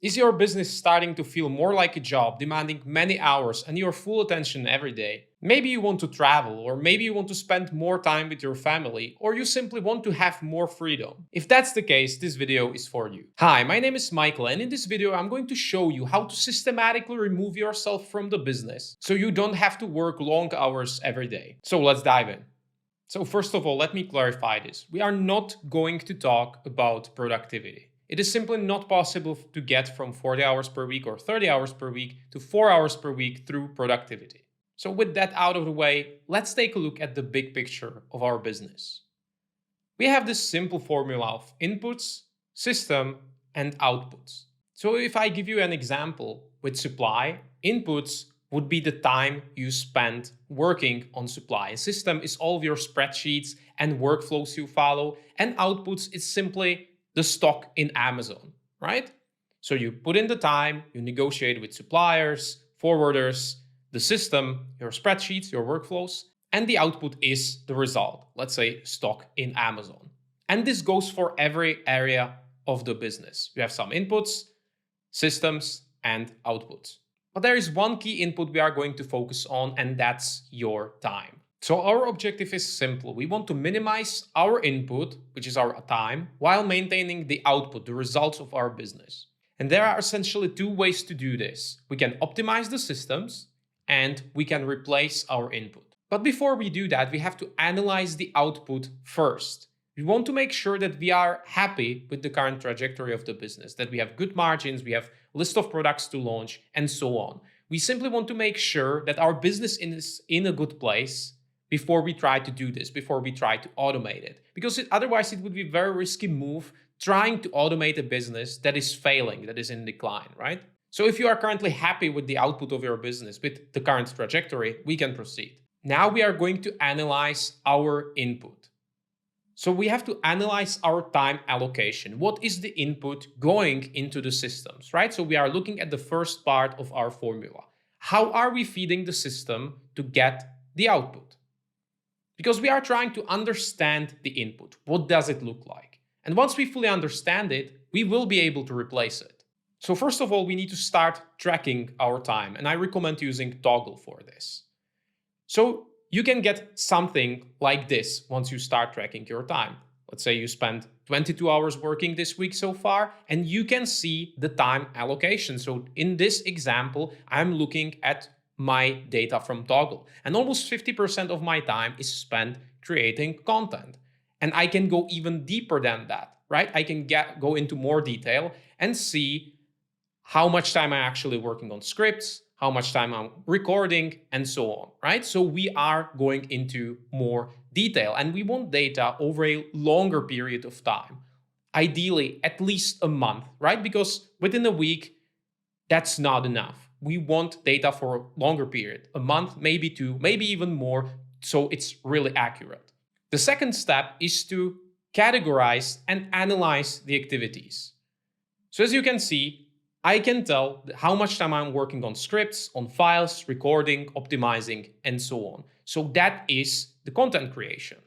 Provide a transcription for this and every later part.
Is your business starting to feel more like a job, demanding many hours and your full attention every day? Maybe you want to travel, or maybe you want to spend more time with your family, or you simply want to have more freedom. If that's the case, this video is for you. Hi, my name is Michael, and in this video, I'm going to show you how to systematically remove yourself from the business so you don't have to work long hours every day. So let's dive in. So first of all, let me clarify this. We are not going to talk about productivity. It is simply not possible to get from 40 hours per week or 30 hours per week to 4 hours per week through productivity. So with that out of the way, let's take a look at the big picture of our business. We have this simple formula of inputs, system, and outputs. So if I give you an example with supply, inputs would be the time you spend working on supply. A system is all of your spreadsheets and workflows you follow, and outputs is simply the stock in Amazon, right? So you put in the time, you negotiate with suppliers, forwarders, the system, your spreadsheets, your workflows, and the output is the result, let's say stock in Amazon. And this goes for every area of the business. You have some inputs, systems, and outputs. But there is one key input we are going to focus on, and that's your time. So our objective is simple. We want to minimize our input, which is our time, while maintaining the output, the results of our business. And there are essentially two ways to do this. We can optimize the systems and we can replace our input. But before we do that, we have to analyze the output first. We want to make sure that we are happy with the current trajectory of the business, that we have good margins, we have a list of products to launch, and so on. We simply want to make sure that our business is in a good place before we try to do this, before we try to automate it. Because otherwise it would be a very risky move trying to automate a business that is failing, that is in decline, right? So if you are currently happy with the output of your business, with the current trajectory, we can proceed. Now we are going to analyze our input. So we have to analyze our time allocation. What is the input going into the systems, right? So we are looking at the first part of our formula. How are we feeding the system to get the output? Because we are trying to understand the input. What does it look like? And once we fully understand it, we will be able to replace it. So first of all, we need to start tracking our time. And I recommend using Toggle for this. So you can get something like this once you start tracking your time. Let's say you spend 22 hours working this week so far, and you can see the time allocation. So in this example, I'm looking at my data from Toggle, and almost 50% of my time is spent creating content. And I can go even deeper than that, right? I can go into more detail and see how much time I'm actually working on scripts, how much time I'm recording, and so on, right? So we are going into more detail, and we want data over a longer period of time. Ideally, at least a month, right? Because within a week, that's not enough. We want data for a longer period, a month, maybe two, maybe even more, so it's really accurate. The second step is to categorize and analyze the activities. So as you can see, I can tell how much time I'm working on scripts, on files, recording, optimizing, and so on. So that is the content creation.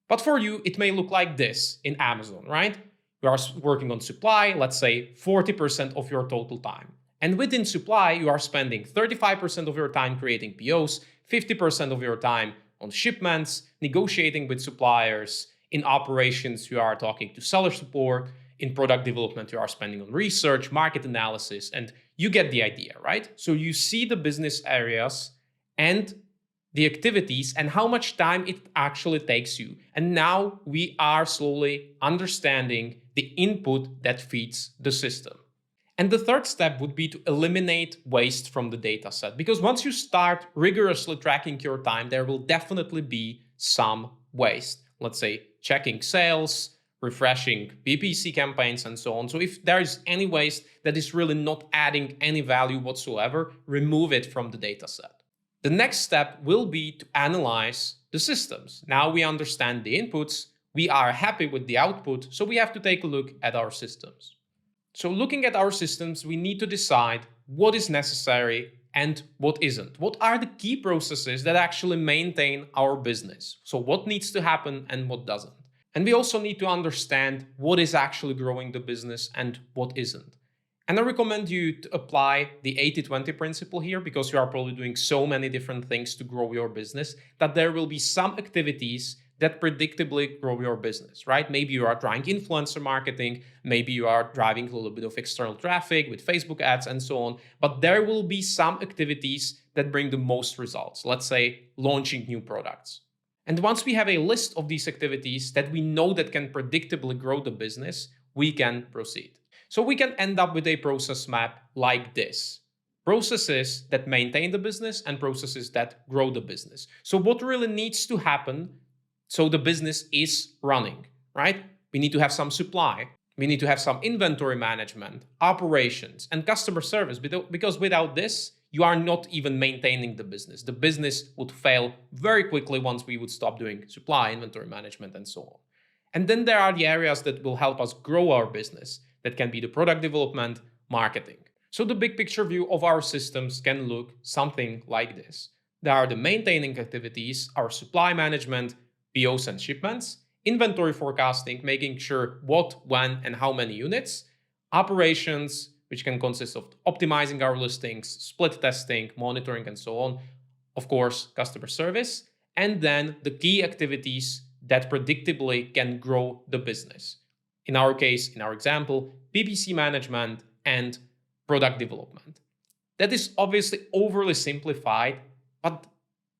But for you, it may look like this in Amazon, right? You are working on supply, let's say 40% of your total time. And within supply, you are spending 35% of your time creating POs, 50% of your time on shipments, negotiating with suppliers. In operations, you are talking to seller support. In product development, you are spending on research, market analysis, and you get the idea, right? So you see the business areas and the activities and how much time it actually takes you. And now we are slowly understanding the input that feeds the system. And the third step would be to eliminate waste from the data set. Because once you start rigorously tracking your time, there will definitely be some waste. Let's say checking sales, refreshing PPC campaigns, and so on. So if there is any waste that is really not adding any value whatsoever, remove it from the data set. The next step will be to analyze the systems. Now we understand the inputs, we are happy with the output, so we have to take a look at our systems. So looking at our systems, we need to decide what is necessary and what isn't. What are the key processes that actually maintain our business? So what needs to happen and what doesn't? And we also need to understand what is actually growing the business and what isn't. And I recommend you to apply the 80-20 principle here because you are probably doing so many different things to grow your business that there will be some activities that predictably grow your business, right? Maybe you are trying influencer marketing, maybe you are driving a little bit of external traffic with Facebook ads and so on, but there will be some activities that bring the most results. Let's say launching new products. And once we have a list of these activities that we know that can predictably grow the business, we can proceed. So we can end up with a process map like this. Processes that maintain the business and processes that grow the business. So what really needs to happen so the business is running, right? We need to have some supply. We need to have some inventory management, operations, and customer service, because without this, you are not even maintaining the business. The business would fail very quickly once we would stop doing supply, inventory management, and so on. And then there are the areas that will help us grow our business. That can be the product development, marketing. So the big picture view of our systems can look something like this. There are the maintaining activities, our supply management, POs and shipments, inventory forecasting, making sure what, when, and how many units, operations, which can consist of optimizing our listings, split testing, monitoring, and so on. Of course, customer service, and then the key activities that predictably can grow the business. In our case, in our example, PPC management and product development. That is obviously overly simplified, but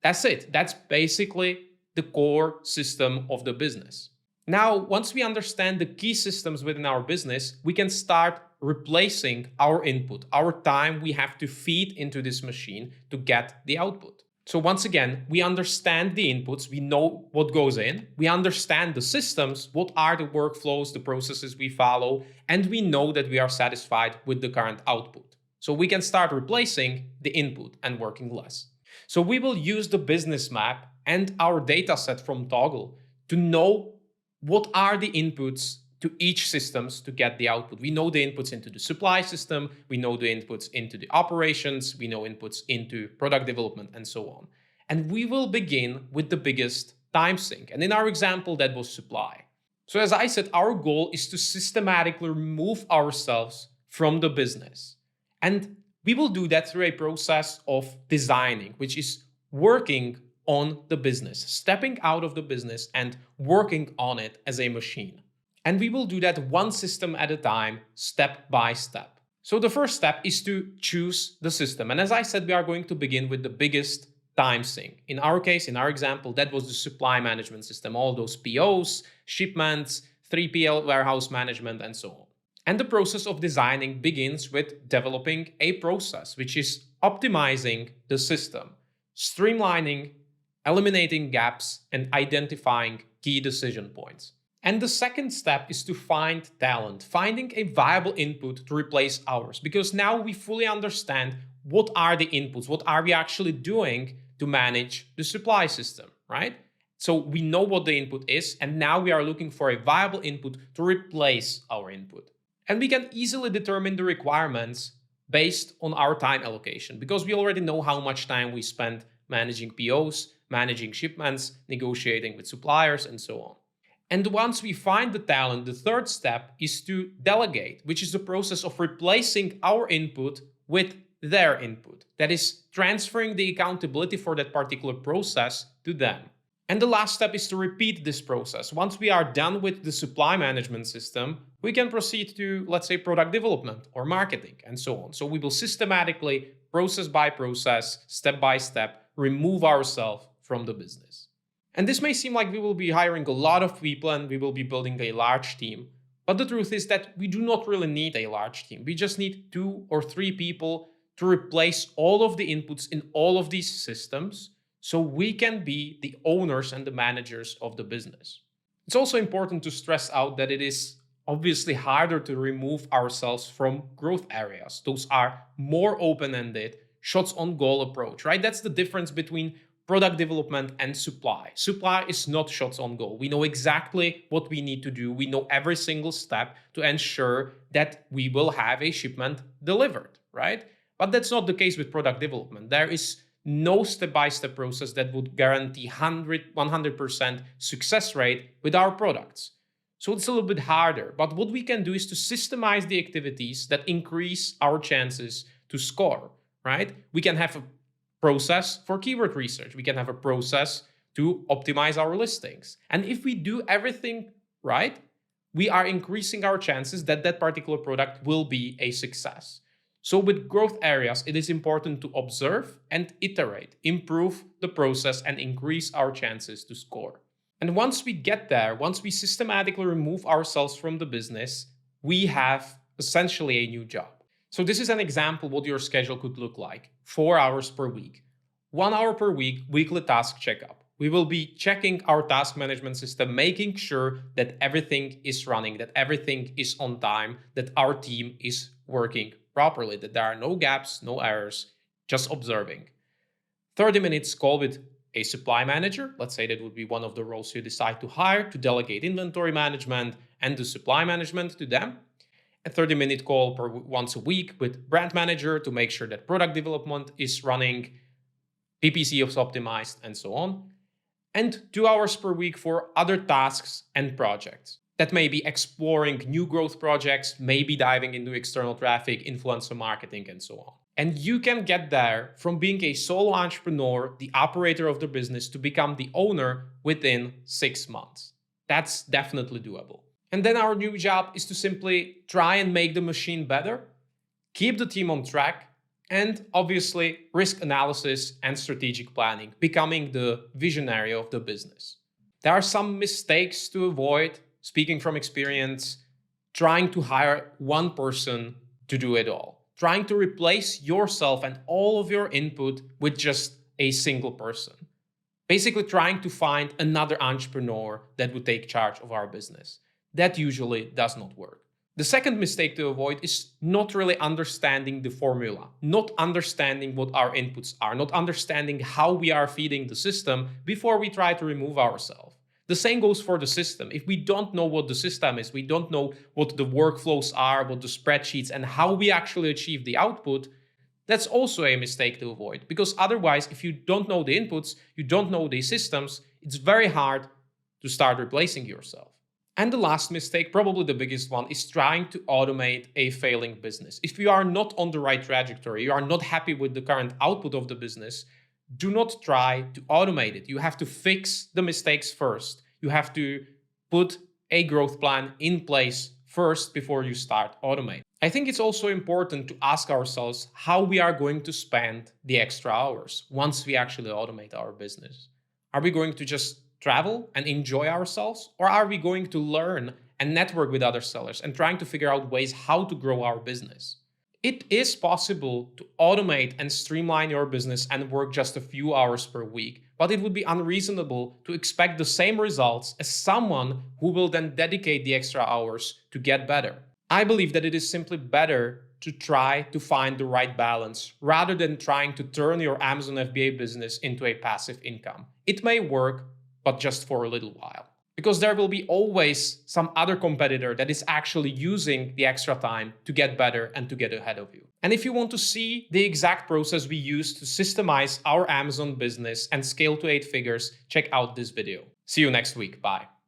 that's it. That's basically the core system of the business. Now, once we understand the key systems within our business, we can start replacing our input, our time we have to feed into this machine to get the output. So once again, we understand the inputs, we know what goes in, we understand the systems, what are the workflows, the processes we follow, and we know that we are satisfied with the current output. So we can start replacing the input and working less. So we will use the business map and our data set from Toggle to know what are the inputs to each systems to get the output. We know the inputs into the supply system, we know the inputs into the operations, we know inputs into product development, and so on. And we will begin with the biggest time sink. And in our example, that was supply. So as I said, our goal is to systematically remove ourselves from the business. And we will do that through a process of designing, which is working on the business, stepping out of the business and working on it as a machine. And we will do that one system at a time, step by step. So the first step is to choose the system. And as I said, we are going to begin with the biggest time sink. In our case, in our example, that was the supply management system, all those POs, shipments, 3PL warehouse management, and so on. And the process of designing begins with developing a process, which is optimizing the system, streamlining, eliminating gaps, and identifying key decision points. And the second step is to find talent, finding a viable input to replace ours, because now we fully understand what are the inputs, what are we actually doing to manage the supply system, right? So we know what the input is, and now we are looking for a viable input to replace our input. And we can easily determine the requirements based on our time allocation, because we already know how much time we spend managing POs, managing shipments, negotiating with suppliers, and so on. And once we find the talent, the third step is to delegate, which is the process of replacing our input with their input. That is transferring the accountability for that particular process to them. And the last step is to repeat this process. Once we are done with the supply management system, we can proceed to, let's say, product development or marketing and so on. So we will systematically, process by process, step by step, remove ourselves from the business. And this may seem like we will be hiring a lot of people and we will be building a large team. But the truth is that we do not really need a large team. We just need 2 or 3 people to replace all of the inputs in all of these systems so we can be the owners and the managers of the business. It's also important to stress out that it is obviously harder to remove ourselves from growth areas. Those are more open-ended, shots on goal approach, right? That's the difference between product development and supply. Supply is not shots on goal. We know exactly what we need to do. We know every single step to ensure that we will have a shipment delivered, right? But that's not the case with product development. There is no step-by-step process that would guarantee 100% success rate with our products. So it's a little bit harder. But what we can do is to systemize the activities that increase our chances to score, right? We can have a process for keyword research. We can have a process to optimize our listings. And if we do everything right, we are increasing our chances that that particular product will be a success. So with growth areas, it is important to observe and iterate, improve the process and increase our chances to score. And once we get there, once we systematically remove ourselves from the business, we have essentially a new job. So this is an example what your schedule could look like. 4 hours per week. 1 hour per week, weekly task checkup. We will be checking our task management system, making sure that everything is running, that everything is on time, that our team is working properly, that there are no gaps, no errors, just observing. 30 minutes call with a supply manager. Let's say that would be one of the roles you decide to hire to delegate inventory management and the supply management to them. A 30-minute call once a week with brand manager to make sure that product development is running, PPC is optimized, and so on. And 2 hours per week for other tasks and projects. That may be exploring new growth projects, maybe diving into external traffic, influencer marketing, and so on. And you can get there from being a solo entrepreneur, the operator of the business, to become the owner within 6 months. That's definitely doable. And then our new job is to simply try and make the machine better, keep the team on track, and obviously risk analysis and strategic planning, becoming the visionary of the business. There are some mistakes to avoid. Speaking from experience, trying to hire one person to do it all. Trying to replace yourself and all of your input with just a single person. Basically trying to find another entrepreneur that would take charge of our business. That usually does not work. The second mistake to avoid is not really understanding the formula, not understanding what our inputs are, not understanding how we are feeding the system before we try to remove ourselves. The same goes for the system. If we don't know what the system is, we don't know what the workflows are, what the spreadsheets, and how we actually achieve the output, that's also a mistake to avoid. Because otherwise, if you don't know the inputs, you don't know the systems, it's very hard to start replacing yourself. And the last mistake, probably the biggest one, is trying to automate a failing business. If you are not on the right trajectory, you are not happy with the current output of the business, do not try to automate it. You have to fix the mistakes first. You have to put a growth plan in place first before you start automating. I think it's also important to ask ourselves how we are going to spend the extra hours once we actually automate our business. Are we going to just travel and enjoy ourselves? Or are we going to learn and network with other sellers and trying to figure out ways how to grow our business? It is possible to automate and streamline your business and work just a few hours per week, but it would be unreasonable to expect the same results as someone who will then dedicate the extra hours to get better. I believe that it is simply better to try to find the right balance rather than trying to turn your Amazon FBA business into a passive income. It may work, but just for a little while. Because there will be always some other competitor that is actually using the extra time to get better and to get ahead of you. And if you want to see the exact process we use to systemize our Amazon business and scale to 8 figures, check out this video. See you next week. Bye.